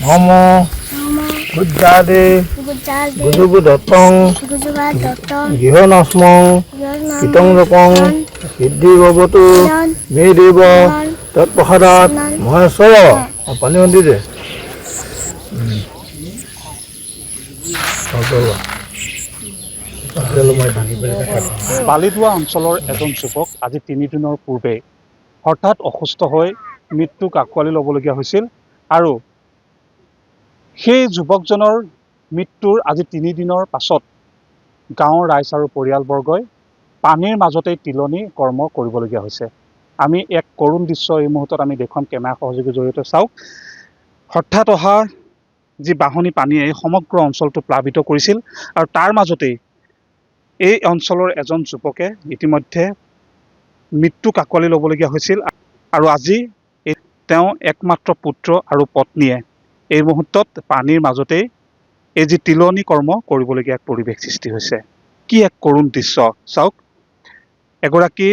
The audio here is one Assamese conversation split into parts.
মম বুদ্ধাদে গুজুগুদত্তং গৃহনস্মং কীটংৰকং সিদ্ধি ভবতু মে দেব তৎপ্ৰসাদাৎ মহেশ্বৰ পানী মন্দিৰ দে বালিদুৱা অঞ্চলৰ এজন যুৱক আজি ৩ দিনৰ পূৰ্বে হঠাৎ অসুস্থ হৈ মৃত্যুক আঁকোৱালি ল'বলগীয়া হৈছিল আৰু সেই যুৱকজনৰ মৃত্যুৰ আজি ৩ দিনৰ পাছত গাঁৱৰ ৰাইজ আৰু পৰিয়ালবৰ্গই পানীৰ মাজতেই তিলনি কৰ্ম কৰিবলগীয়া হৈছে। আমি এক কৰুণ দৃশ্য এই মুহূৰ্তত আমি দেখুৱাম কেমেৰা সহযোগীৰ জৰিয়তে চাওক। হঠাৎ অহা যি বাঢ়নি পানীয়ে এই সমগ্ৰ অঞ্চলটো প্লাবিত কৰিছিল আৰু তাৰ মাজতেই এই অঞ্চলৰ এজন যুৱকে ইতিমধ্যে মৃত্যুক আঁকোৱালি ল'বলগীয়া হৈছিল আৰু আজি তেওঁ একমাত্ৰ পুত্ৰ আৰু পত্নীয়ে এই মুহূৰ্তত পানীৰ মাজতেই এই যি তিলনি কৰ্ম কৰিবলগীয়া এক পৰিৱেশ সৃষ্টি হৈছে। কি এক কৰুণ দৃশ্য চাওক। এগৰাকী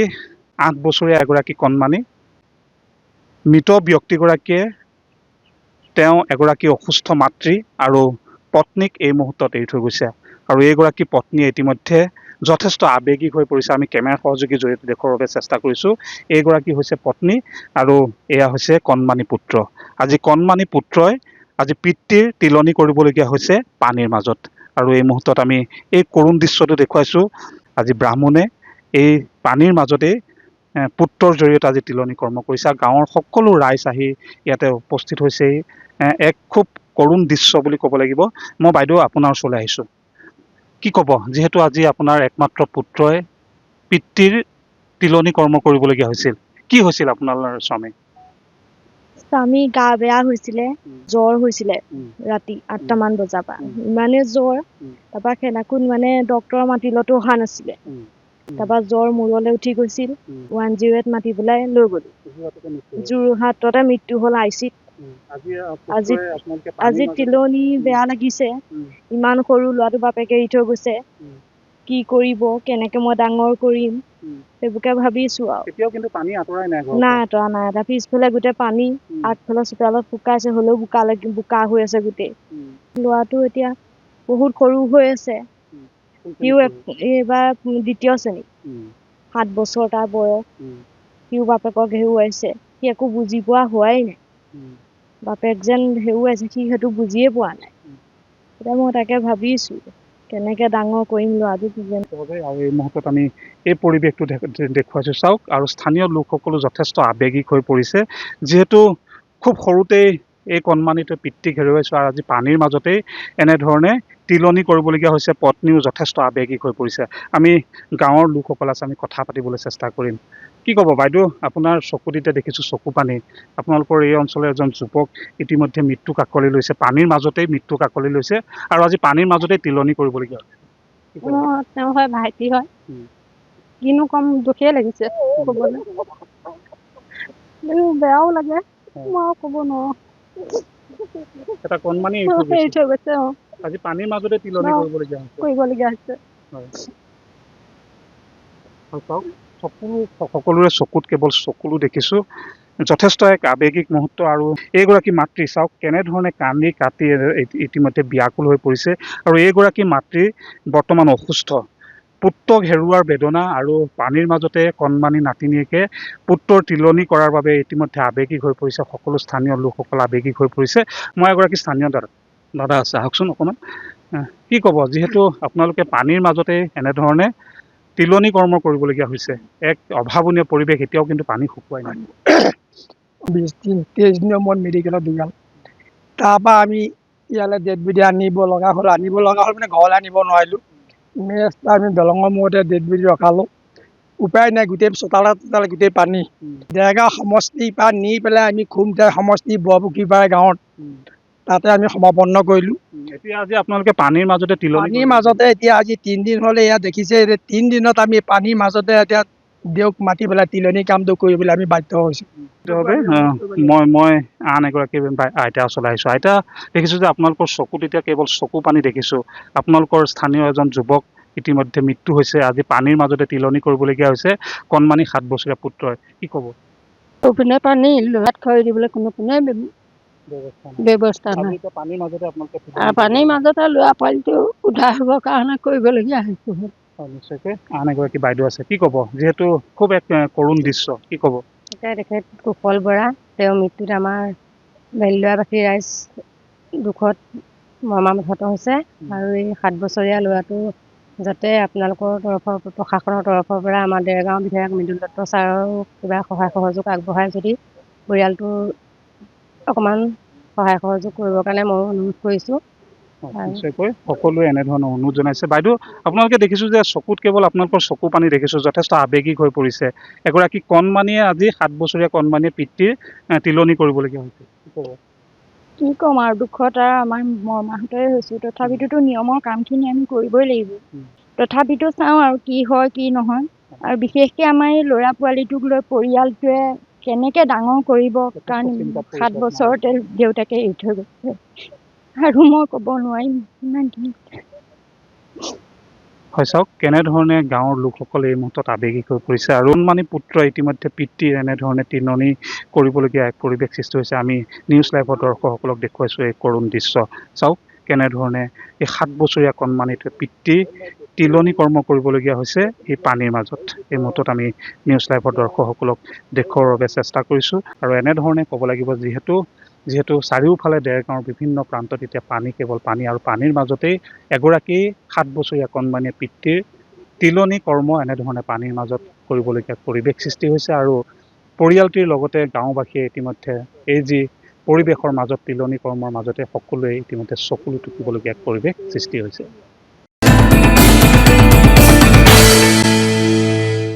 ৮ বছৰীয়া এগৰাকী কণমানি মৃত ব্যক্তিগৰাকীয়ে তেওঁ এগৰাকী অসুস্থ মাতৃ আৰু পত্নীক এই মুহূৰ্তত এৰি থৈ গৈছে আৰু এইগৰাকী পত্নীয়ে ইতিমধ্যে যথেষ্ট আৱেগিক হৈ পৰিছে। আমি কেমেৰা সহযোগীৰ জৰিয়তে দেখুৱাৰ বাবে চেষ্টা কৰিছোঁ। এইগৰাকী হৈছে পত্নী আৰু এয়া হৈছে কণমানি পুত্ৰ। আজি কণমানি পুত্ৰই আজি পিতৃৰ তিলনি কৰিবলগীয়া হৈছে পানীৰ মাজত আৰু এই মুহূৰ্তত আমি এই কৰুণ দৃশ্যটো দেখুৱাইছোঁ। আজি ব্ৰাহ্মণে এই পানীৰ মাজতেই পুত্ৰৰ জৰিয়তে আজি তিলনি কৰ্ম কৰিছে। গাঁৱৰ সকলো ৰাইজ আহি ইয়াতে উপস্থিত হৈছে। এক খুব কৰুণ দৃশ্য বুলি ক'ব লাগিব। মই বাইদেউ আপোনাৰ ওচৰলৈ আহিছোঁ। কি ক'ব, যিহেতু আজি আপোনাৰ একমাত্ৰ পুত্ৰই পিতৃৰ তিলনি কৰ্ম কৰিবলগীয়া হৈছিল, কি হৈছিল আপোনাৰ স্বামী? স্বামী গা বেয়া হৈছিলে, জ্বৰ হৈছিলে ৰাতি ৮টামান বজাৰ পৰা। ইমানে জ্বৰ, তাৰপৰা সেনাখোন মানে ডক্টৰৰ মাতিলতো অহা নাছিলে। তাৰপৰা জ্বৰ মূৰলৈ উঠি গৈছিল, 108 মাতি পেলাই লৈ গ'লো। যোৰহাটতে মৃত্যু হ'ল ICত। আজি তিলনি বেয়া লাগিছে। ইমান সৰু ল'ৰাটো বাপেকে এৰি থৈ গৈছে। কি কৰিব, কেনেকে মই ডাঙৰ কৰিম, সেইবোৰকে ভাবিছো আৰু। পানী আঁতৰাই নাই? নাই আঁতৰা নাই। এটা পিছফালে গোটেই পানী, আগফালে চোতালত শুকাইছে, হ'লেও বোকা হৈ আছে গোটেই। ল'ৰাটো এতিয়া বহুত সৰু হৈ আছে। সিও এইবাৰ 2য় শ্ৰেণী, 7 বছৰ তাৰ বয়স। সিও বাপেকক হেৰুৱাইছে। সি একো বুজি পোৱা হোৱাই নাই। বাপেক যেন হেৰুৱাইছে, সি সেইটো বুজিয়ে পোৱা নাই। এতিয়া মই তাকে ভাবিছো কেনেকে ডাঙৰ কৰিম ল'ৰাটোক। আৰু এই মুহূৰ্তত আমি এই পৰিৱেশটো দেখুৱাইছোঁ চাওক। আৰু স্থানীয় লোকসকলো যথেষ্ট আৱেগিক হৈ পৰিছে, যিহেতু খুব সৰুতেই এই কণমানিটোৱে পিতৃক হেৰুৱাইছোঁ আৰু আজি পানীৰ মাজতেই এনেধৰণে তিলনি কৰিবলগীয়া হৈছে। পত্নীও যথেষ্ট আৱেগিক হৈ পৰিছে। আমি গাঁৱৰ লোকসকল আছে, আমি কথা পাতিবলৈ চেষ্টা কৰিম। কি ক'ব বাইদেউ, আপোনাৰ চকুত দেখিছোঁ চকু পানী। আপোনালোকৰ এই অঞ্চলৰ এজন যুৱক ইতিমধ্যে মৃত্যুক আঁকোৱালি লৈছে, পানীৰ মাজতেই মৃত্যুক আঁকোৱালি লৈছে আৰু আজি পানীৰ মাজতেই তিলনি কৰিবলগীয়া হৈছে। তেওঁ হয় ভাইটি হয়, কিনো কম, দুখেই লাগিছে ক'বলৈ। বেয়াও লাগে, মই আৰু ক'ব নোৱাৰো। এটা কণমানি এৰি থৈ গৈছে। আজি পানীৰ মাজতে তিলনি কৰিবলগীয়া হৈছে। সকলোৰে চকুত কেৱল চকুলো দেখিছোঁ। যথেষ্ট এক আৱেগিক মুহূৰ্ত আৰু এইগৰাকী মাতৃ চাওক কেনেধৰণে কান্দি কাটি ইতিমধ্যে ব্যাকুল হৈ পৰিছে আৰু এইগৰাকী মাতৃ বৰ্তমান অসুস্থ। পুত্ৰক হেৰুৱাৰ বেদনা আৰু পানীৰ মাজতে কণমানি নাতিনীয়েকে পুত্ৰৰ তিলনি কৰাৰ বাবে ইতিমধ্যে আৱেগিক হৈ পৰিছে। সকলো স্থানীয় লোকসকল আৱেগিক হৈ পৰিছে। মই এগৰাকী স্থানীয় দাদা আছে, আহকচোন অকণমান। কি ক'ব, যিহেতু আপোনালোকে পানীৰ মাজতে এনেধৰণে তিলনি কৰ্ম কৰিবলগীয়া হৈছে, এক অভাৱনীয় পৰিৱেশ, এতিয়াও কিন্তু পানী শুকুৱাই নাই। 20-23 দিনৰ মূৰত মেডিকেলত দুগাল। তাৰপৰা আমি ইয়ালৈ ডেড বডি আনিব লগা হ'ল মানে ঘৰলৈ আনিব নোৱাৰিলোঁ। আমি দলঙৰ মূৰতে ডেড বডি ৰখালোঁ। উপায় নাই, গোটেই চোতালে গোটেই পানী। দেৰগাঁও সমষ্টিৰ পৰা নি পেলাই আমি খুমটাই সমষ্টি বৰপুখুৰীপাৰা গাঁৱত তাতে আমি সমাপন্ন কৰিলোঁ। এতিয়া আজি আপোনালোকে পানীৰ মাজতে পানীৰ মাজতে এতিয়া আজি 3 দিন হ'লে ইয়াত দেখিছে, 3 দিনত আমি পানীৰ মাজতে এতিয়া দেউক মাতি পেলাই তিলনি কামটো কৰিবলৈ আমি বাধ্য হৈছোঁ। মই আন এগৰাকী আইতা ওচৰলৈ আহিছোঁ। আইতা, দেখিছোঁ যে আপোনালোকৰ চকুত এতিয়া কেৱল চকু পানী দেখিছোঁ। আপোনালোকৰ স্থানীয় এজন যুৱক ইতিমধ্যে মৃত্যু হৈছে। আজি পানীৰ মাজতে তিলনি কৰিবলগীয়া হৈছে কণমানি 7 বছৰীয়া পুত্ৰই। কি ক'ব? কোনে পানী ল'ৰাত খৰি দিবলৈ কোনে ব্যৱস্থা নাই। আজি এতিয়া পানীৰ মাজতে আপোনালোকে আৰু পানীৰ মাজতে ল'ৰা পোৱালিটো উদ্ধাৰ হ'বৰ কাৰণে কৰিবলগীয়া হৈছে। হয়, নিশ্চয়কৈ আন এগৰাকী বাইদেউ আছে, কি ক'ব? যিহেতু খুব এক কৰুণ দৃশ্য, কি ক'ব? এতিয়া তেখেত কুশল বৰা, তেওঁৰ মৃত্যুত আমাৰ বেলদৰাবাসী ৰাইজ দুখত মৰ্মাহত হৈছে আৰু এই 7 বছৰীয়া ল'ৰাটো যাতে আপোনালোকৰ প্ৰশাসনৰ তৰফৰ পৰা আমাৰ দেৰগাঁও বিধায়ক মৃদুল দত্ত ছাৰৰ কিবা সহায় সহযোগ আগবঢ়াই যদি পৰিয়ালটোৰ অকণমান সহায় সহযোগ কৰিবৰ কাৰণে মই অনুৰোধ কৰিছোঁ। নিশ্চয়কৈ সকলোৱে এনেধৰণৰ অনুৰোধ জনাইছে। বাইদেউ, আপোনালোকে দেখিছোঁ যে চকুত কেৱল আপোনালোকৰ চকু পানী দেখিছোঁ, যথেষ্ট আৱেগিক হৈ পৰিছে। এগৰাকী কণমানিয়ে আজি 7 বছৰীয়া কণমানিয়ে পিতৃৰ তিলনি কৰিবলগীয়া হৈছে, কি ক'ব? কি ক'ম আৰু দুখত আৰু আমাৰ মৰ্মাহতই হৈছোঁ। তথাপিতো নিয়মৰ কামখিনি আমি কৰিবই লাগিব। তথাপিতো চাওঁ আৰু কি হয় কি নহয়। আৰু বিশেষকৈ আমাৰ এই ল'ৰা পোৱালিটোক লৈ পৰিয়ালটোৱে কেনেকৈ ডাঙৰ কৰিব, কাৰণ 7 বছৰতে দেউতাকে এৰি থৈ গৈছে আৰু মই ক'ব নোৱাৰিম ইমানখিনি। হয়, চাওক কেনেধৰণে গাঁৱৰ লোকসকলে এই মুহূৰ্তত আৱেগিক হৈ পৰিছে আৰু কণমানি পুত্ৰ ইতিমধ্যে পিতৃৰ এনেধৰণে তিলনি কৰিবলগীয়া এক পৰিৱেশ সৃষ্টি হৈছে। আমি নিউজ লাইভৰ দৰ্শকসকলক দেখুৱাইছোঁ এই কৰুণ দৃশ্য। চাওক কেনেধৰণে এই 7 বছৰীয়া কণমানিটোৱে পিতৃৰ তিলনি কৰ্ম কৰিবলগীয়া হৈছে এই পানীৰ মাজত। এই মুহূৰ্তত আমি নিউজ লাইভৰ দৰ্শকসকলক দেখুৱাবৰ বাবে চেষ্টা কৰিছোঁ আৰু এনেধৰণে ক'ব লাগিব যিহেতু চাৰিওফালে দেৰগাঁৱৰ বিভিন্ন প্ৰান্তত এতিয়া পানী, কেৱল পানী, আৰু পানীৰ মাজতেই এগৰাকী 7 বছৰীয়া কণমানিয়ে পিতৃৰ তিলনি কৰ্ম এনেধৰণে পানীৰ মাজত কৰিবলগীয়া পৰিৱেশ সৃষ্টি হৈছে আৰু পৰিয়ালটিৰ লগতে গাঁওবাসীয়ে ইতিমধ্যে এই যি পৰিৱেশৰ মাজত তিলনি কৰ্মৰ মাজতে সকলোৱে ইতিমধ্যে চকুলো টুকিবলগীয়া পৰিৱেশ সৃষ্টি হৈছে।